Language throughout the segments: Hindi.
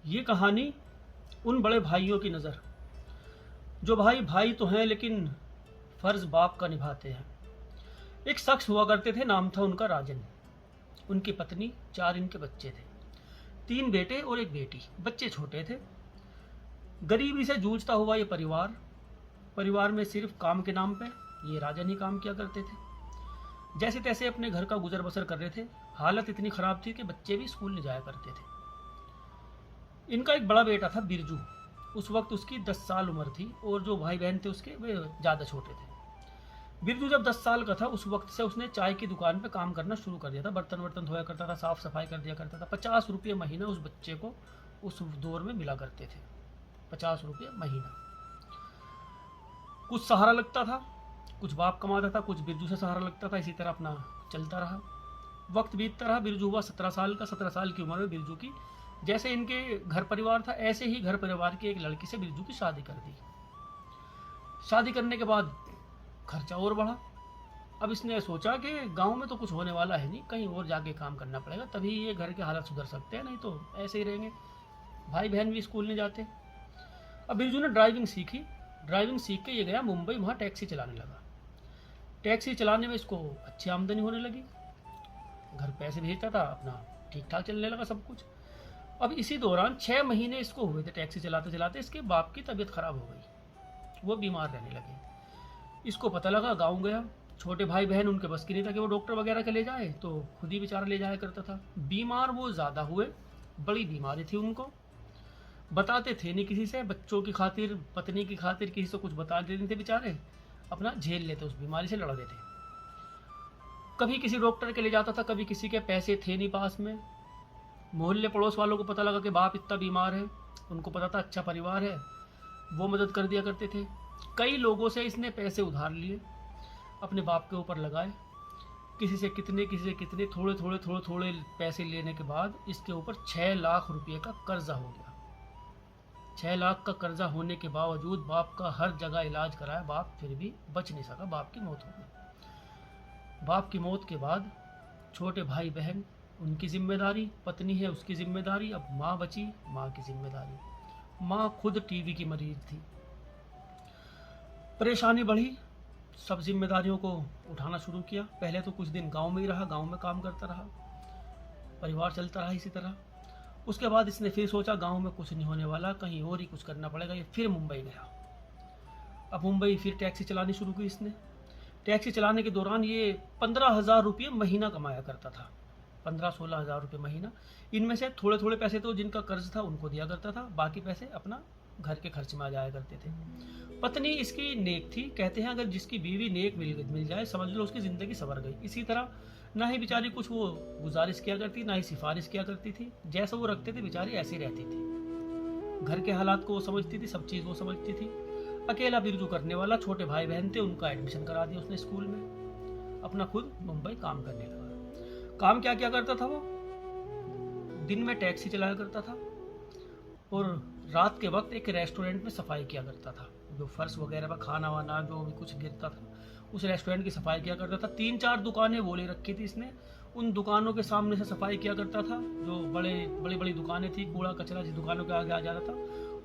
ये कहानी उन बड़े भाइयों की नज़र, जो भाई भाई तो हैं लेकिन फ़र्ज़ बाप का निभाते हैं। एक शख्स हुआ करते थे, नाम था उनका राजन। उनकी पत्नी, 4 इनके बच्चे थे, 3 बेटे और 1 बेटी। बच्चे छोटे थे। गरीबी से जूझता हुआ ये परिवार में सिर्फ काम के नाम पे ये राजन ही काम किया करते थे। जैसे तैसे अपने घर का गुजर बसर कर रहे थे। हालत इतनी ख़राब थी कि बच्चे भी स्कूल नहीं जाया करते थे। इनका एक बड़ा बेटा था बिरजू। उस वक्त उसकी 10 साल उम्र थी और जो भाई बहन थे उसके वे ज़्यादा छोटे थे। बिरजू जब 10 साल का था उस वक्त से उसने चाय की दुकान पे काम करना शुरू कर दिया था। बर्तन वर्तन धोया करता था, साफ़ सफाई कर दिया करता था। 50 रुपये महीना उस बच्चे को उस दौर में मिला करते थे। 50 रुपये महीना। कुछ सहारा लगता था, कुछ बाप कमाता था, कुछ बिरजू से सहारा लगता था। इसी तरह अपना चलता रहा। वक्त बीतता रहा। बिरजू हुआ 17 साल का। 17 साल की उम्र में बिरजू की, जैसे इनके घर परिवार था ऐसे ही घर परिवार की एक लड़की से बिरजू की शादी कर दी। शादी करने के बाद खर्चा और बढ़ा। अब इसने सोचा कि गांव में तो कुछ होने वाला है नहीं, कहीं और जाके काम करना पड़ेगा, तभी ये घर के हालात सुधर सकते हैं, नहीं तो ऐसे ही रहेंगे। भाई बहन भी स्कूल नहीं जाते। अब बिरजू ने ड्राइविंग सीखी। ड्राइविंग सीख के ये गया मुंबई। वहाँ टैक्सी चलाने लगा। टैक्सी चलाने में इसको अच्छी आमदनी होने लगी। घर पैसे भेजता था, अपना ठीक ठाक चलने लगा सब कुछ। अब इसी दौरान 6 महीने इसको हुए थे टैक्सी चलाते चलाते। इसके बाप की तबीयत खराब हो गई, वो बीमार रहने लगे। इसको पता लगा, गाँव गया। छोटे भाई बहन उनके बस की नहीं था कि वो डॉक्टर वगैरह के ले जाए, तो खुद ही बेचारा ले जाया करता था। बीमार वो ज़्यादा हुए, बड़ी बीमारी थी उनको। बताते थे नहीं किसी से, बच्चों की खातिर, पत्नी की खातिर किसी से कुछ बताते नहीं थे बेचारे। अपना झेल लेते, उस बीमारी से लड़ रहे थे। कभी किसी डॉक्टर के ले जाता था, कभी किसी के पैसे थे नहीं पास में। मोहल्ले पड़ोस वालों को पता लगा कि बाप इतना बीमार है, उनको पता था अच्छा परिवार है, वो मदद कर दिया करते थे। कई लोगों से इसने पैसे उधार लिए, अपने बाप के ऊपर लगाए। किसी से कितने थोड़े पैसे लेने के बाद इसके ऊपर 6 लाख रुपए का कर्जा हो गया। 6 लाख का कर्जा होने के बावजूद बाप का हर जगह इलाज कराया, बाप फिर भी बच नहीं सका। बाप की मौत हो गई। बाप की मौत के बाद छोटे भाई बहन, उनकी जिम्मेदारी, पत्नी है उसकी जिम्मेदारी, अब माँ बची, माँ की जिम्मेदारी। माँ खुद टीबी की मरीज थी। परेशानी बढ़ी, सब जिम्मेदारियों को उठाना शुरू किया। पहले तो कुछ दिन गांव में ही रहा, गांव में काम करता रहा, परिवार चलता रहा इसी तरह। उसके बाद इसने फिर सोचा गांव में कुछ नहीं होने वाला, कहीं और ही कुछ करना पड़ेगा। ये फिर मुंबई गया। अब मुंबई फिर टैक्सी चलानी शुरू की इसने। टैक्सी चलाने के दौरान ये 15,000 रुपये महीना कमाया करता था। 15-16 हज़ार रुपये महीना। इनमें से थोड़े थोड़े पैसे तो जिनका कर्ज था उनको दिया करता था, बाकी पैसे अपना घर के खर्च में आ जाया करते थे। पत्नी इसकी नेक थी। कहते हैं अगर जिसकी बीवी नेक मिल जाए, समझ लो उसकी ज़िंदगी संवर गई। इसी तरह ना ही बेचारी कुछ वो गुजारिश किया करती, ना ही सिफारिश किया करती थी। जैसा वो रखते थे बेचारी ऐसी रहती थी। घर के हालात को वो समझती थी, सब चीज़ वो समझती थी। अकेला बिरजू करने वाला। छोटे भाई बहन थे, उनका एडमिशन करा दिया उसने स्कूल में। अपना खुद मुंबई काम करने लगा। काम क्या क्या करता था वो? दिन में टैक्सी चलाया करता था और रात के वक्त एक रेस्टोरेंट में सफाई किया करता था। जो फर्श वगैरह पर खाना वाना जो भी कुछ गिरता था, उस रेस्टोरेंट की सफाई किया करता था। 3-4 दुकानें वो ले रखी थी इसने। उन दुकानों के सामने से सफाई किया करता था। जो बड़ी दुकानें थी, कूड़ा कचरा जिस दुकानों के आगे आ जाता था,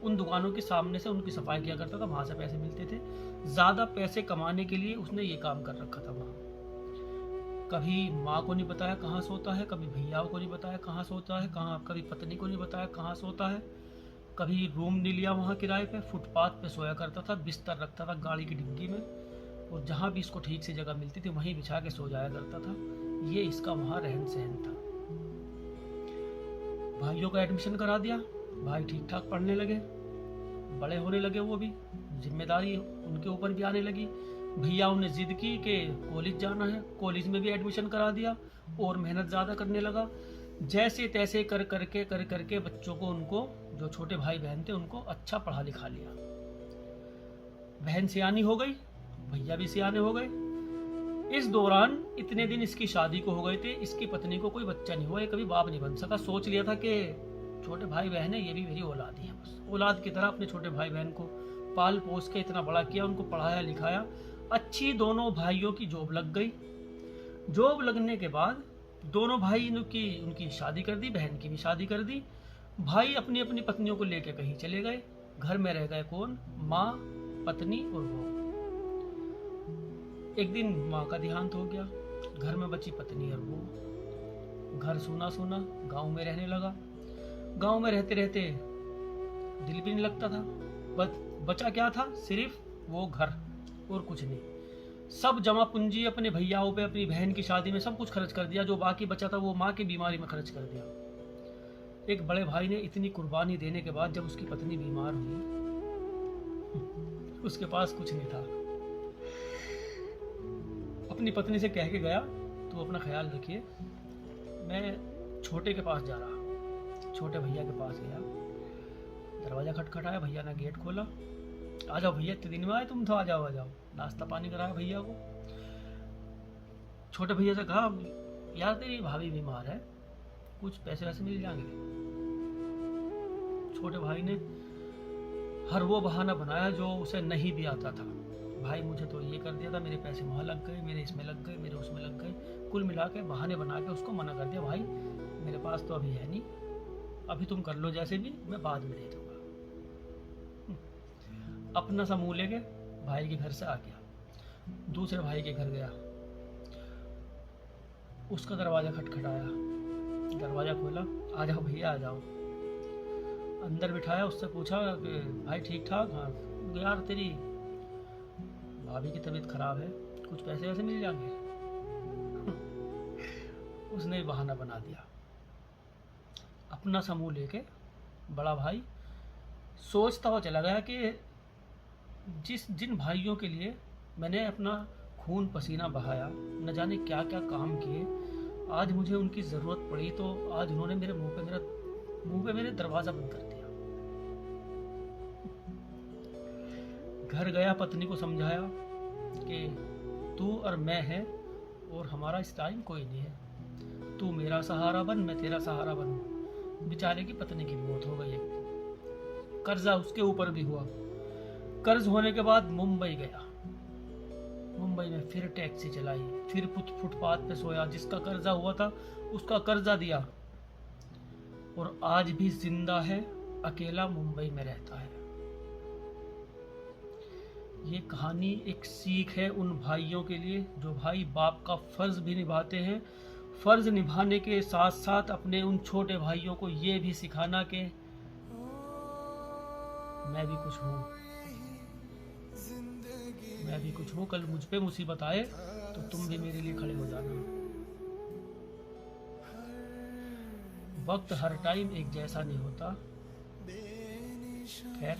उन दुकानों के सामने से उनकी सफाई किया करता था। वहाँ से पैसे मिलते थे। ज़्यादा पैसे कमाने के लिए उसने ये काम कर रखा था वहाँ। कभी माँ को नहीं बताया कहाँ सोता है, कभी भैया को नहीं बताया कहाँ सोता है, कभी पत्नी को नहीं बताया कहाँ सोता है। कभी रूम नहीं लिया वहाँ किराए पे, फुटपाथ पे सोया करता था। बिस्तर रखता था गाड़ी की डिग्गी में, और जहाँ भी इसको ठीक से जगह मिलती थी वहीं बिछा के सो जाया करता था। ये इसका वहाँ रहन सहन था। भाइयों का एडमिशन करा दिया। भाई ठीक ठाक पढ़ने लगे, बड़े होने लगे, वो भी जिम्मेदारी उनके ऊपर भी आने लगी। भैयाओं ने जिद की कि कॉलेज जाना है, कॉलेज में भी एडमिशन करा दिया और मेहनत ज़्यादा करने लगा। जैसे तैसे कर करके बच्चों को, उनको जो छोटे भाई बहन थे उनको अच्छा पढ़ा लिखा लिया। बहन सियानी हो गई, भैया भी सियाने हो गए। इस दौरान इतने दिन इसकी शादी को हो गए थे, इसकी पत्नी को कोई बच्चा नहीं हुआ, ये कभी बाप नहीं बन सका। सोच लिया था कि छोटे भाई बहन है, ये भी मेरी औलाद ही है, बस औलाद की तरह अपने छोटे भाई बहन को पाल पोस के इतना बड़ा किया, उनको पढ़ाया लिखाया। अच्छी दोनों भाइयों की जॉब लग गई। जॉब लगने के बाद दोनों भाई उनकी शादी कर दी, बहन की भी शादी कर दी। भाई अपनी अपनी पत्नियों को लेकर कहीं चले गए। घर में रह गए कौन? माँ, पत्नी और वो। एक दिन माँ का देहांत हो गया, घर में बची पत्नी और वो। घर सूना सूना, गांव में रहने लगा। गांव में रहते रहते दिल भी नहीं लगता था। बचा क्या था? सिर्फ वो घर और कुछ नहीं। सब जमा पूंजी अपने भैयाओं पे, अपनी बहन की शादी में सब कुछ खर्च कर दिया। जो बाकी बचा था वो माँ की बीमारी में खर्च कर दिया। एक बड़े भाई ने इतनी कुर्बानी देने के बाद जब उसकी पत्नी बीमार हुई, उसके पास कुछ नहीं था। अपनी पत्नी से कह के गया, तू अपना ख्याल रखिए, मैं छोटे के पास जा रहा। छोटे भैया के पास गया, दरवाजा खटखटाया, भैया ने गेट खोला। आ जाओ भैया, इतने दिन में आए तुम तो, आ जाओ आ जाओ। नाश्ता पानी कराया भैया को। छोटे भैया से कहा, यार तेरी भाभी बीमार है, कुछ पैसे वैसे मिल जाएंगे। छोटे भाई ने हर वो बहाना बनाया जो उसे नहीं भी आता था। भाई मुझे तो ये कर दिया था, मेरे पैसे वहाँ लग गए, मेरे इसमें लग गए, मेरे उसमें लग गए। कुल मिला के बहाने बना के उसको मना कर दिया, भाई मेरे पास तो अभी है नहीं, अभी तुम कर लो जैसे भी, मैं बाद में दे दूंगा। अपना सा मुंह लेके भाई के घर से आ गया। दूसरे भाई के घर गया, उसका दरवाजा खटखटाया, दरवाजा खोला, आ जाओ भैया आ जाओ। अंदर बिठाया, उससे पूछा कि भाई ठीक ठाक? हाँ। यार तेरी भाभी की तबीयत खराब है, कुछ पैसे वैसे मिल जाएंगे। उसने बहाना बना दिया। अपना समूह लेके बड़ा भाई सोचता हुआ चला गया कि जिन भाइयों के लिए मैंने अपना खून पसीना बहाया, न जाने क्या क्या काम किए, आज मुझे उनकी ज़रूरत पड़ी तो आज उन्होंने मेरे मुंह पे मेरे दरवाज़ा बंद कर दिया। घर गया, पत्नी को समझाया कि तू और मैं हैं और हमारा इस टाइम कोई नहीं है, तू मेरा सहारा बन, मैं तेरा सहारा बनूं। बेचारे की पत्नी की मौत हो गई। कर्जा उसके ऊपर भी हुआ। कर्ज होने के बाद मुंबई गया। मुंबई में फिर टैक्सी चलाई, फिर फुटपाथ पे सोया, जिसका कर्जा हुआ था उसका कर्जा दिया, और आज भी जिंदा है, अकेला मुंबई में रहता है। ये कहानी एक सीख है उन भाइयों के लिए जो भाई बाप का फर्ज भी निभाते हैं। फर्ज निभाने के साथ साथ अपने उन छोटे भाइयों को ये भी सिखाना कि मैं भी कुछ हूँ, मैं भी कुछ हूँ। कल मुझ पे मुसीबत आए तो तुम भी मेरे लिए खड़े हो जाना। वक्त हर टाइम एक जैसा नहीं होता। खैर,